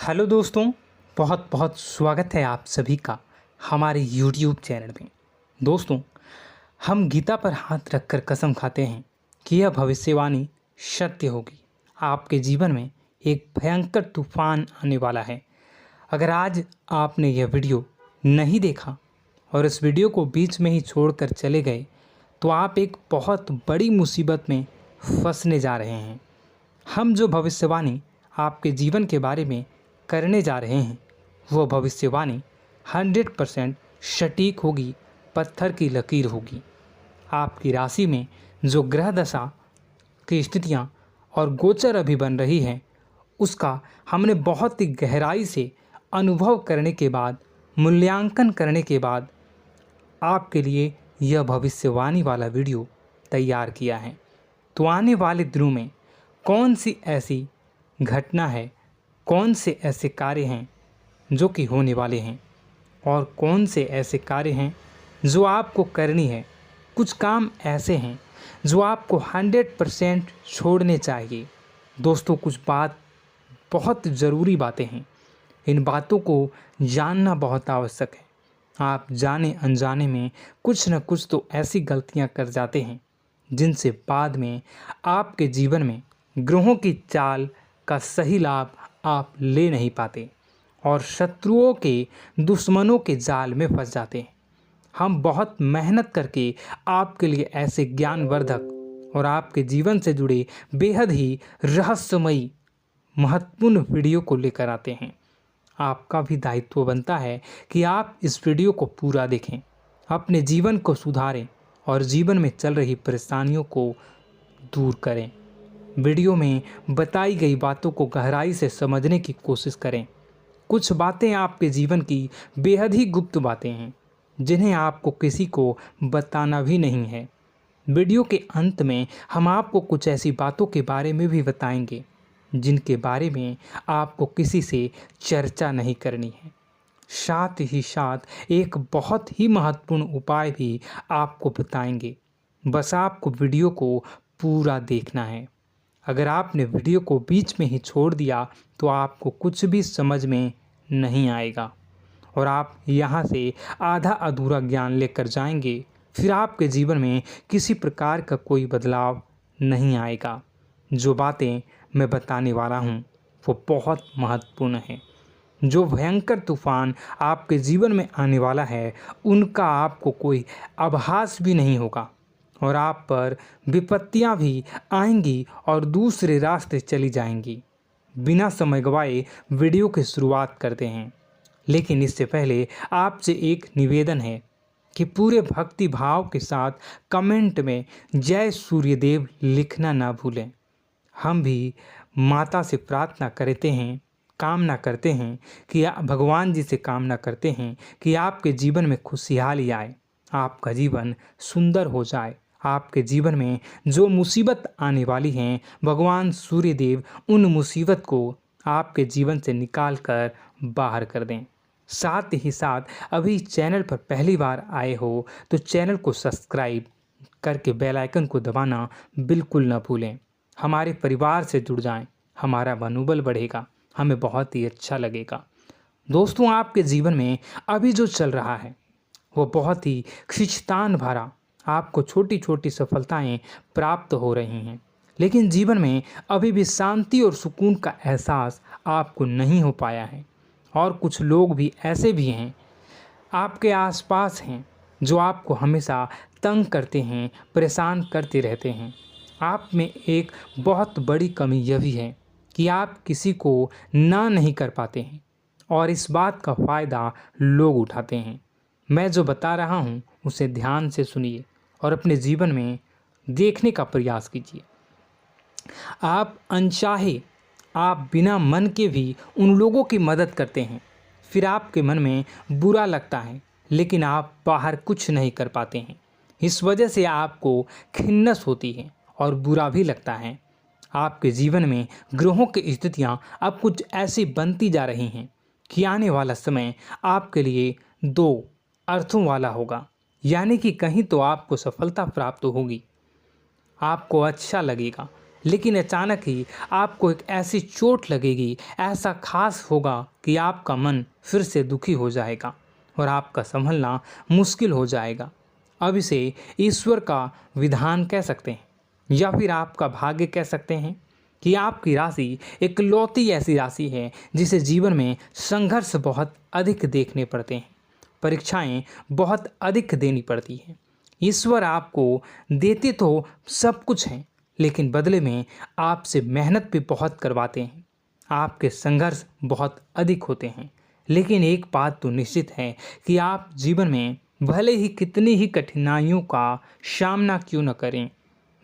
Hello दोस्तों, बहुत बहुत स्वागत है आप सभी का हमारे YouTube चैनल में। दोस्तों, हम गीता पर हाथ रखकर कसम खाते हैं कि यह भविष्यवाणी सत्य होगी। आपके जीवन में एक भयंकर तूफान आने वाला है। अगर आज आपने यह वीडियो नहीं देखा और इस वीडियो को बीच में ही छोड़कर चले गए तो आप एक बहुत बड़ी मुसीबत में फंसने जा रहे हैं। हम जो भविष्यवाणी आपके जीवन के बारे में करने जा रहे हैं वो भविष्यवाणी 100% सटीक होगी, पत्थर की लकीर होगी। आपकी राशि में जो ग्रह दशा की स्थितियाँ और गोचर अभी बन रही हैं उसका हमने बहुत ही गहराई से अनुभव करने के बाद, मूल्यांकन करने के बाद आपके लिए यह भविष्यवाणी वाला वीडियो तैयार किया है। तो आने वाले दिनों में कौन सी ऐसी घटना है, कौन से ऐसे कार्य हैं जो कि होने वाले हैं और कौन से ऐसे कार्य हैं जो आपको करनी है। कुछ काम ऐसे हैं जो आपको 100% छोड़ने चाहिए। दोस्तों, कुछ बात बहुत ज़रूरी बातें हैं। इन बातों को जानना बहुत आवश्यक है। आप जाने अनजाने में कुछ न कुछ तो ऐसी गलतियां कर जाते हैं जिनसे बाद में आपके जीवन में ग्रहों की चाल का सही लाभ आप ले नहीं पाते और शत्रुओं के, दुश्मनों के जाल में फंस जाते हैं। हम बहुत मेहनत करके आपके लिए ऐसे ज्ञानवर्धक और आपके जीवन से जुड़े बेहद ही रहस्यमयी महत्वपूर्ण वीडियो को लेकर आते हैं। आपका भी दायित्व बनता है कि आप इस वीडियो को पूरा देखें, अपने जीवन को सुधारें और जीवन में चल रही परेशानियों को दूर करें। वीडियो में बताई गई बातों को गहराई से समझने की कोशिश करें। कुछ बातें आपके जीवन की बेहद ही गुप्त बातें हैं जिन्हें आपको किसी को बताना भी नहीं है। वीडियो के अंत में हम आपको कुछ ऐसी बातों के बारे में भी बताएंगे जिनके बारे में आपको किसी से चर्चा नहीं करनी है। साथ ही साथ एक बहुत ही महत्वपूर्ण उपाय भी आपको बताएंगे। बस आपको वीडियो को पूरा देखना है। अगर आपने वीडियो को बीच में ही छोड़ दिया तो आपको कुछ भी समझ में नहीं आएगा और आप यहाँ से आधा अधूरा ज्ञान लेकर जाएंगे। फिर आपके जीवन में किसी प्रकार का कोई बदलाव नहीं आएगा। जो बातें मैं बताने वाला हूँ वो बहुत महत्वपूर्ण है। जो भयंकर तूफान आपके जीवन में आने वाला है उनका आपको कोई आभास भी नहीं होगा और आप पर विपत्तियां भी आएंगी और दूसरे रास्ते चली जाएंगी। बिना समय गवाए वीडियो की शुरुआत करते हैं, लेकिन इससे पहले आपसे एक निवेदन है कि पूरे भक्ति भाव के साथ कमेंट में जय सूर्यदेव लिखना ना भूलें। हम भी माता से प्रार्थना करते हैं, कामना करते हैं कि भगवान जी से कामना करते हैं कि आपके जीवन में खुशहाली आए, आपका जीवन सुंदर हो जाए। आपके जीवन में जो मुसीबत आने वाली हैं भगवान सूर्यदेव उन मुसीबत को आपके जीवन से निकाल कर बाहर कर दें। साथ ही साथ अभी चैनल पर पहली बार आए हो तो चैनल को सब्सक्राइब करके बेल आइकन को दबाना बिल्कुल न भूलें। हमारे परिवार से जुड़ जाएं, हमारा मनोबल बढ़ेगा, हमें बहुत ही अच्छा लगेगा। दोस्तों, आपके जीवन में अभी जो चल रहा है वो बहुत ही खींचतान भरा, आपको छोटी छोटी सफलताएं प्राप्त हो रही हैं, लेकिन जीवन में अभी भी शांति और सुकून का एहसास आपको नहीं हो पाया है। और कुछ लोग भी ऐसे भी हैं आपके आसपास हैं जो आपको हमेशा तंग करते हैं, परेशान करते रहते हैं। आप में एक बहुत बड़ी कमी यह भी है कि आप किसी को ना नहीं कर पाते हैं और इस बात का फ़ायदा लोग उठाते हैं। मैं जो बता रहा हूँ उसे ध्यान से सुनिए और अपने जीवन में देखने का प्रयास कीजिए। आप अनचाहे, आप बिना मन के भी उन लोगों की मदद करते हैं, फिर आपके मन में बुरा लगता है लेकिन आप बाहर कुछ नहीं कर पाते हैं। इस वजह से आपको खिन्नस होती है और बुरा भी लगता है। आपके जीवन में ग्रहों की स्थितियाँ अब कुछ ऐसी बनती जा रही हैं कि आने वाला समय आपके लिए दो अर्थों वाला होगा। यानी कि कहीं तो आपको सफलता प्राप्त होगी, आपको अच्छा लगेगा, लेकिन अचानक ही आपको एक ऐसी चोट लगेगी, ऐसा खास होगा कि आपका मन फिर से दुखी हो जाएगा और आपका संभलना मुश्किल हो जाएगा। अब इसे ईश्वर का विधान कह सकते हैं या फिर आपका भाग्य कह सकते हैं कि आपकी राशि इकलौती ऐसी राशि है जिसे जीवन में संघर्ष बहुत अधिक देखने पड़ते हैं, परीक्षाएं बहुत अधिक देनी पड़ती हैं। ईश्वर आपको देते तो सब कुछ हैं, लेकिन बदले में आपसे मेहनत भी बहुत करवाते हैं। आपके संघर्ष बहुत अधिक होते हैं, लेकिन एक बात तो निश्चित है कि आप जीवन में भले ही कितनी ही कठिनाइयों का सामना क्यों न करें,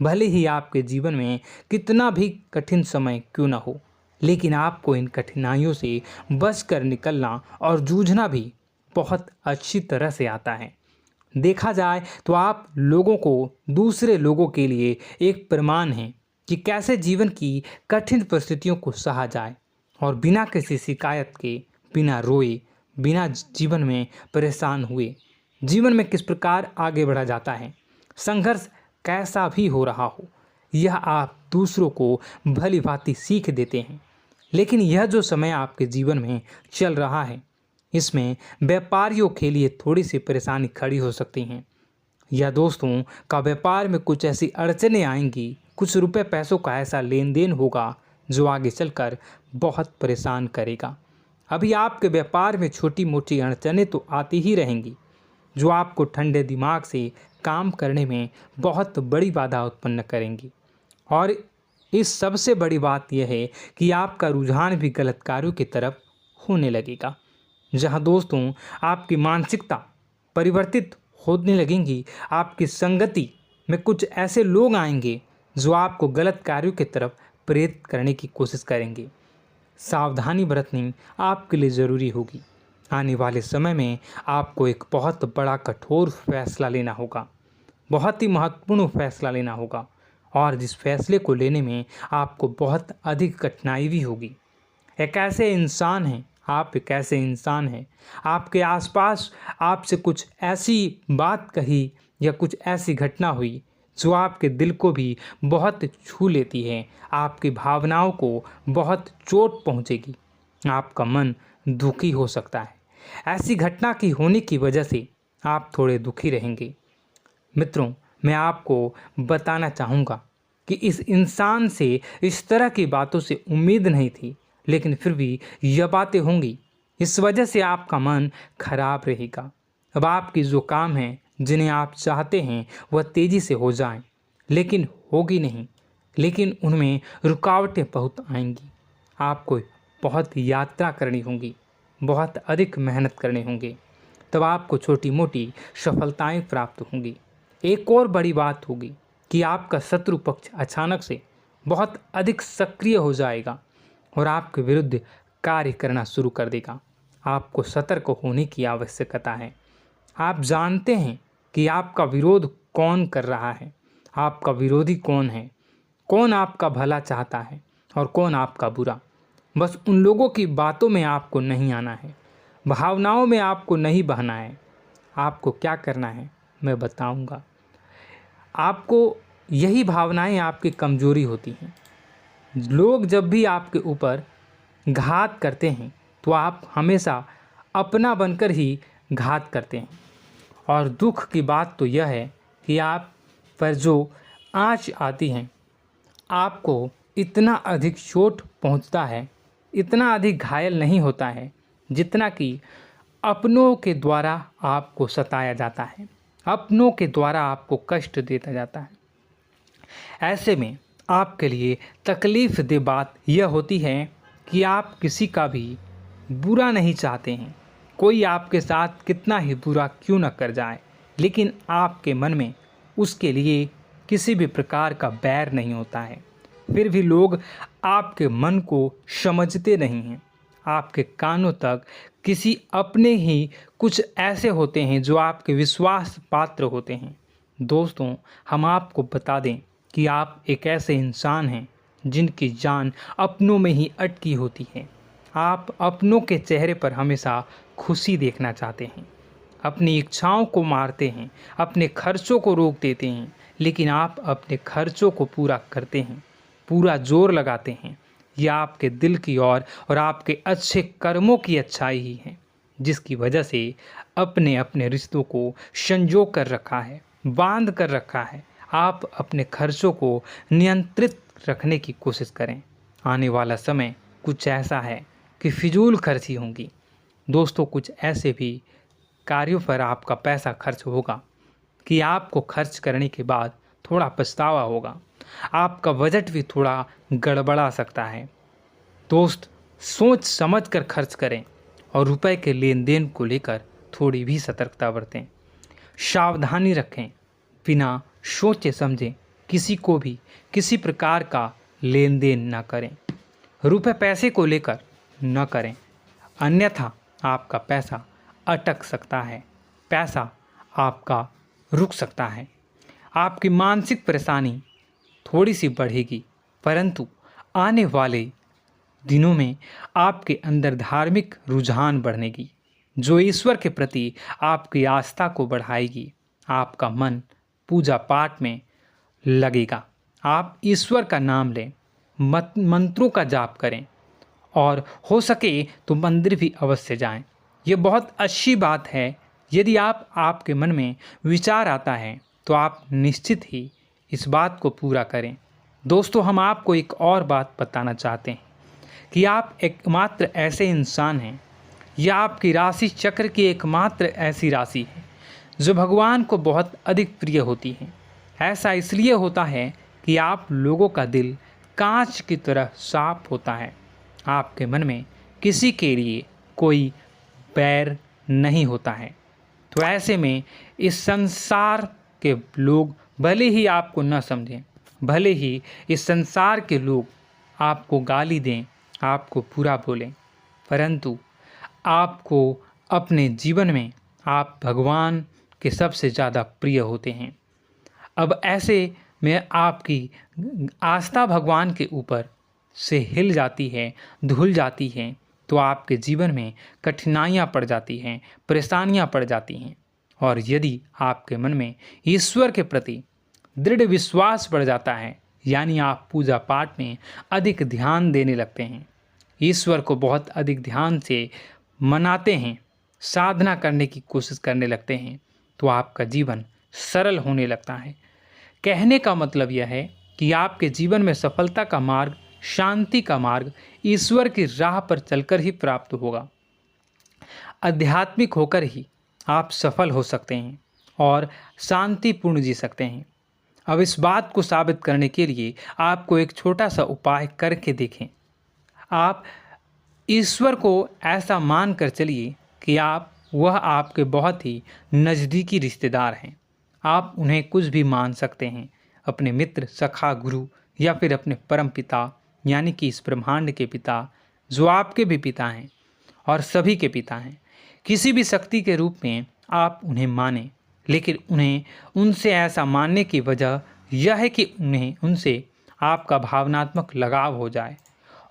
भले ही आपके जीवन में कितना भी कठिन समय क्यों न हो, लेकिन आपको इन कठिनाइयों से बचकर निकलना और जूझना भी बहुत अच्छी तरह से आता है। देखा जाए तो आप लोगों को दूसरे लोगों के लिए एक प्रमाण हैं कि कैसे जीवन की कठिन परिस्थितियों को सहा जाए और बिना किसी शिकायत के, बिना रोए, बिना जीवन में परेशान हुए जीवन में किस प्रकार आगे बढ़ा जाता है। संघर्ष कैसा भी हो रहा हो, यह आप दूसरों को भली भांति सीख देते हैं। लेकिन यह जो समय आपके जीवन में चल रहा है, इसमें व्यापारियों के लिए थोड़ी सी परेशानी खड़ी हो सकती हैं, या दोस्तों का व्यापार में कुछ ऐसी अड़चनें आएंगी, कुछ रुपए पैसों का ऐसा लेन देन होगा जो आगे चलकर बहुत परेशान करेगा। अभी आपके व्यापार में छोटी मोटी अड़चनें तो आती ही रहेंगी, जो आपको ठंडे दिमाग से काम करने में बहुत बड़ी बाधा उत्पन्न करेंगी। और इस सबसे बड़ी बात यह है कि आपका रुझान भी गलत कार्यों की तरफ होने लगेगा, जहां दोस्तों आपकी मानसिकता परिवर्तित होने लगेंगी। आपकी संगति में कुछ ऐसे लोग आएंगे जो आपको गलत कार्यों की तरफ प्रेरित करने की कोशिश करेंगे। सावधानी बरतनी आपके लिए ज़रूरी होगी। आने वाले समय में आपको एक बहुत बड़ा कठोर फैसला लेना होगा, बहुत ही महत्वपूर्ण फैसला लेना होगा, और जिस फैसले को लेने में आपको बहुत अधिक कठिनाई भी होगी। एक ऐसे इंसान हैं, आप एक ऐसे इंसान हैं, आपके आसपास आपसे कुछ ऐसी बात कही या कुछ ऐसी घटना हुई जो आपके दिल को भी बहुत छू लेती है, आपकी भावनाओं को बहुत चोट पहुंचेगी, आपका मन दुखी हो सकता है। ऐसी घटना की होने की वजह से आप थोड़े दुखी रहेंगे। मित्रों, मैं आपको बताना चाहूँगा कि इस इंसान से इस तरह की बातों से उम्मीद नहीं थी, लेकिन फिर भी यह बातें होंगी। इस वजह से आपका मन खराब रहेगा। अब आपकी जो काम है, जिन्हें आप चाहते हैं वह तेज़ी से हो जाएं, लेकिन होगी नहीं, लेकिन उनमें रुकावटें बहुत आएंगी। आपको बहुत यात्रा करनी होगी, बहुत अधिक मेहनत करने होंगे, तब आपको छोटी मोटी सफलताएं प्राप्त होंगी। एक और बड़ी बात होगी कि आपका शत्रु पक्ष अचानक से बहुत अधिक सक्रिय हो जाएगा और आपके विरुद्ध कार्य करना शुरू कर देगा। आपको सतर्क होने की आवश्यकता है। आप जानते हैं कि आपका विरोध कौन कर रहा है, आपका विरोधी कौन है, कौन आपका भला चाहता है और कौन आपका बुरा। बस उन लोगों की बातों में आपको नहीं आना है, भावनाओं में आपको नहीं बहना है। आपको क्या करना है मैं बताऊंगा। आपको यही भावनाएं आपकी कमजोरी होती हैं। लोग जब भी आपके ऊपर घात करते हैं तो आप हमेशा अपना बनकर ही घात करते हैं। और दुख की बात तो यह है कि आप पर जो आँच आती है, आपको इतना अधिक चोट पहुंचता है, इतना अधिक घायल नहीं होता है जितना कि अपनों के द्वारा आपको सताया जाता है, अपनों के द्वारा आपको कष्ट देता जाता है। ऐसे में आपके लिए तकलीफ़ दे बात यह होती है कि आप किसी का भी बुरा नहीं चाहते हैं। कोई आपके साथ कितना ही बुरा क्यों न कर जाए, लेकिन आपके मन में उसके लिए किसी भी प्रकार का बैर नहीं होता है। फिर भी लोग आपके मन को समझते नहीं हैं। आपके कानों तक किसी अपने ही कुछ ऐसे होते हैं जो आपके विश्वास पात्र होते हैं। दोस्तों, हम आपको बता दें कि आप एक ऐसे इंसान हैं जिनकी जान अपनों में ही अटकी होती है। आप अपनों के चेहरे पर हमेशा खुशी देखना चाहते हैं, अपनी इच्छाओं को मारते हैं, अपने खर्चों को रोक देते हैं, लेकिन आप अपने खर्चों को पूरा करते हैं। पूरा जोर लगाते हैं, यह आपके दिल की और आपके अच्छे कर्मों की अच्छाई ही है, जिसकी वजह से अपने अपने रिश्तों को संजो कर रखा है, बांध कर रखा है। आप अपने खर्चों को नियंत्रित रखने की कोशिश करें। आने वाला समय कुछ ऐसा है कि फिजूल खर्ची होंगी। दोस्तों, कुछ ऐसे भी कार्यों पर आपका पैसा खर्च होगा कि आपको खर्च करने के बाद थोड़ा पछतावा होगा। आपका बजट भी थोड़ा गड़बड़ा सकता है। दोस्त, सोच समझ कर खर्च करें और रुपए के लेन देन को लेकर थोड़ी भी सतर्कता बरतें। सावधानी रखें, बिना सोचे समझे किसी को भी किसी प्रकार का लेन देन न करें। रुपए पैसे को लेकर न करें, अन्यथा आपका पैसा अटक सकता है, पैसा आपका रुक सकता है। आपकी मानसिक परेशानी थोड़ी सी बढ़ेगी, परंतु आने वाले दिनों में आपके अंदर धार्मिक रुझान बढ़नेगी, जो ईश्वर के प्रति आपकी आस्था को बढ़ाएगी। आपका मन पूजा पाठ में लगेगा। आप ईश्वर का नाम लें, मंत्रों का जाप करें और हो सके तो मंदिर भी अवश्य जाएं। ये बहुत अच्छी बात है। यदि आपके मन में विचार आता है तो आप निश्चित ही इस बात को पूरा करें। दोस्तों, हम आपको एक और बात बताना चाहते हैं कि आप एकमात्र ऐसे इंसान हैं, यह आपकी राशि चक्र की एकमात्र ऐसी राशि है जो भगवान को बहुत अधिक प्रिय होती है। ऐसा इसलिए होता है कि आप लोगों का दिल कांच की तरह साफ होता है। आपके मन में किसी के लिए कोई बैर नहीं होता है। तो ऐसे में इस संसार के लोग भले ही आपको न समझें, भले ही इस संसार के लोग आपको गाली दें, आपको बुरा बोलें, परंतु आपको अपने जीवन में आप भगवान के सबसे ज़्यादा प्रिय होते हैं। अब ऐसे में आपकी आस्था भगवान के ऊपर से हिल जाती है, धुल जाती है, तो आपके जीवन में कठिनाइयाँ पड़ जाती हैं, परेशानियाँ पड़ जाती हैं। और यदि आपके मन में ईश्वर के प्रति दृढ़ विश्वास बढ़ जाता है, यानी आप पूजा पाठ में अधिक ध्यान देने लगते हैं, ईश्वर को बहुत अधिक ध्यान से मनाते हैं, साधना करने की कोशिश करने लगते हैं, तो आपका जीवन सरल होने लगता है। कहने का मतलब यह है कि आपके जीवन में सफलता का मार्ग, शांति का मार्ग ईश्वर की राह पर चलकर ही प्राप्त होगा। आध्यात्मिक होकर ही आप सफल हो सकते हैं और शांतिपूर्ण जी सकते हैं। अब इस बात को साबित करने के लिए आपको एक छोटा सा उपाय करके देखें। आप ईश्वर को ऐसा मान कर चलिए कि वह आपके बहुत ही नज़दीकी रिश्तेदार हैं। आप उन्हें कुछ भी मान सकते हैं, अपने मित्र, सखा, गुरु या फिर अपने परम पिता, यानी कि इस ब्रह्मांड के पिता, जो आपके भी पिता हैं और सभी के पिता हैं। किसी भी शक्ति के रूप में आप उन्हें मानें, लेकिन उन्हें उनसे ऐसा मानने की वजह यह है कि उनसे आपका भावनात्मक लगाव हो जाए।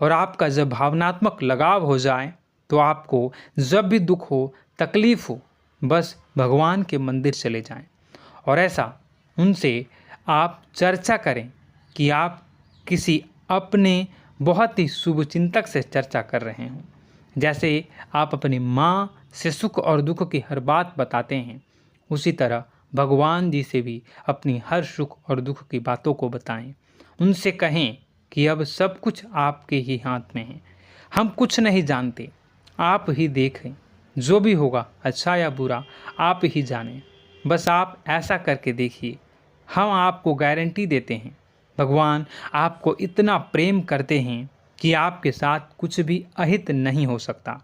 और आपका जब भावनात्मक लगाव हो जाए तो आपको जब भी दुख हो, तकलीफ़ हो, बस भगवान के मंदिर चले जाएं और ऐसा उनसे आप चर्चा करें कि आप किसी अपने बहुत ही शुभचिंतक से चर्चा कर रहे हों। जैसे आप अपनी माँ से सुख और दुख की हर बात बताते हैं, उसी तरह भगवान जी से भी अपनी हर सुख और दुख की बातों को बताएं। उनसे कहें कि अब सब कुछ आपके ही हाथ में है, हम कुछ नहीं जानते, आप ही देखें, जो भी होगा अच्छा या बुरा आप ही जानें। बस आप ऐसा करके देखिए, हम आपको गारंटी देते हैं, भगवान आपको इतना प्रेम करते हैं कि आपके साथ कुछ भी अहित नहीं हो सकता।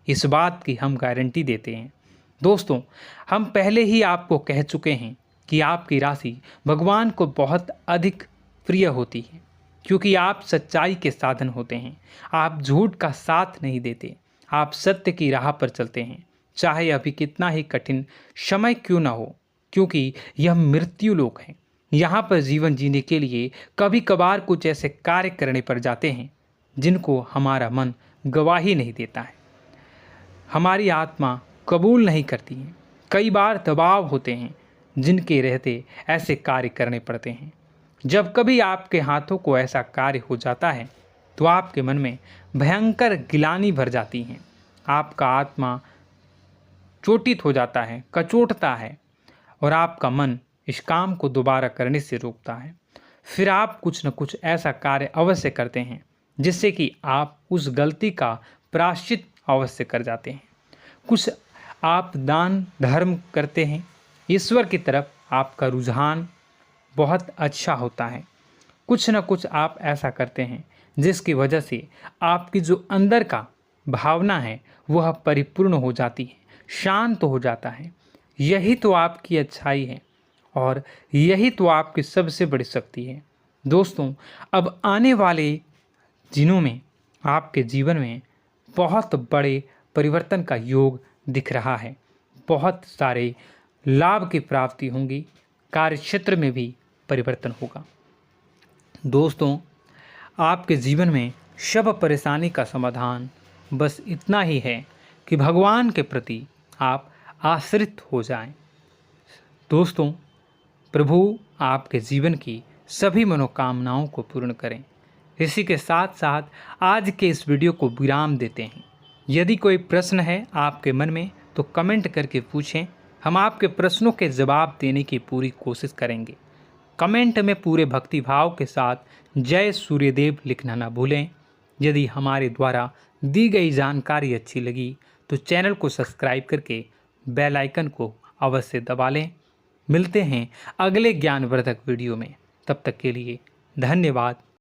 इस बात की हम गारंटी देते हैं। दोस्तों, हम पहले ही आपको कह चुके हैं कि आपकी राशि भगवान को बहुत अधिक प्रिय होती है, क्योंकि आप सच्चाई के साधन होते हैं। आप झूठ का साथ नहीं देते, आप सत्य की राह पर चलते हैं, चाहे अभी कितना ही कठिन समय क्यों ना हो, क्योंकि यह मृत्यु लोक है। यहाँ पर जीवन जीने के लिए कभी कभार कुछ ऐसे कार्य करने पड़ जाते हैं जिनको हमारा मन गवाही नहीं देता है, हमारी आत्मा कबूल नहीं करती है। कई बार दबाव होते हैं जिनके रहते ऐसे कार्य करने पड़ते हैं। जब कभी आपके हाथों को ऐसा कार्य हो जाता है तो आपके मन में भयंकर गिलानी भर जाती है। आपका आत्मा चोटित हो जाता है, कचोटता है और आपका मन इस काम को दोबारा करने से रोकता है। फिर आप कुछ न कुछ ऐसा कार्य अवश्य करते हैं जिससे कि आप उस गलती का प्रायश्चित अवश्य कर जाते हैं। कुछ आप दान धर्म करते हैं। ईश्वर की तरफ आपका रुझान बहुत अच्छा होता है। कुछ न कुछ आप ऐसा करते हैं जिसकी वजह से आपकी जो अंदर का भावना है वह परिपूर्ण हो जाती है, शांत हो जाता है। यही तो आपकी अच्छाई है और यही तो आपकी सबसे बड़ी शक्ति है। दोस्तों, अब आने वाले दिनों में आपके जीवन में बहुत बड़े परिवर्तन का योग दिख रहा है। बहुत सारे लाभ की प्राप्ति होंगी, कार्यक्षेत्र में भी परिवर्तन होगा। दोस्तों, आपके जीवन में सब परेशानी का समाधान बस इतना ही है कि भगवान के प्रति आप आश्रित हो जाएं। दोस्तों, प्रभु आपके जीवन की सभी मनोकामनाओं को पूर्ण करें। इसी के साथ साथ आज के इस वीडियो को विराम देते हैं। यदि कोई प्रश्न है आपके मन में तो कमेंट करके पूछें, हम आपके प्रश्नों के जवाब देने की पूरी कोशिश करेंगे। कमेंट में पूरे भक्तिभाव के साथ जय सूर्यदेव लिखना ना भूलें। यदि हमारे द्वारा दी गई जानकारी अच्छी लगी तो चैनल को सब्सक्राइब करके बेल आइकन को अवश्य दबा लें। मिलते हैं अगले ज्ञानवर्धक वीडियो में। तब तक के लिए धन्यवाद।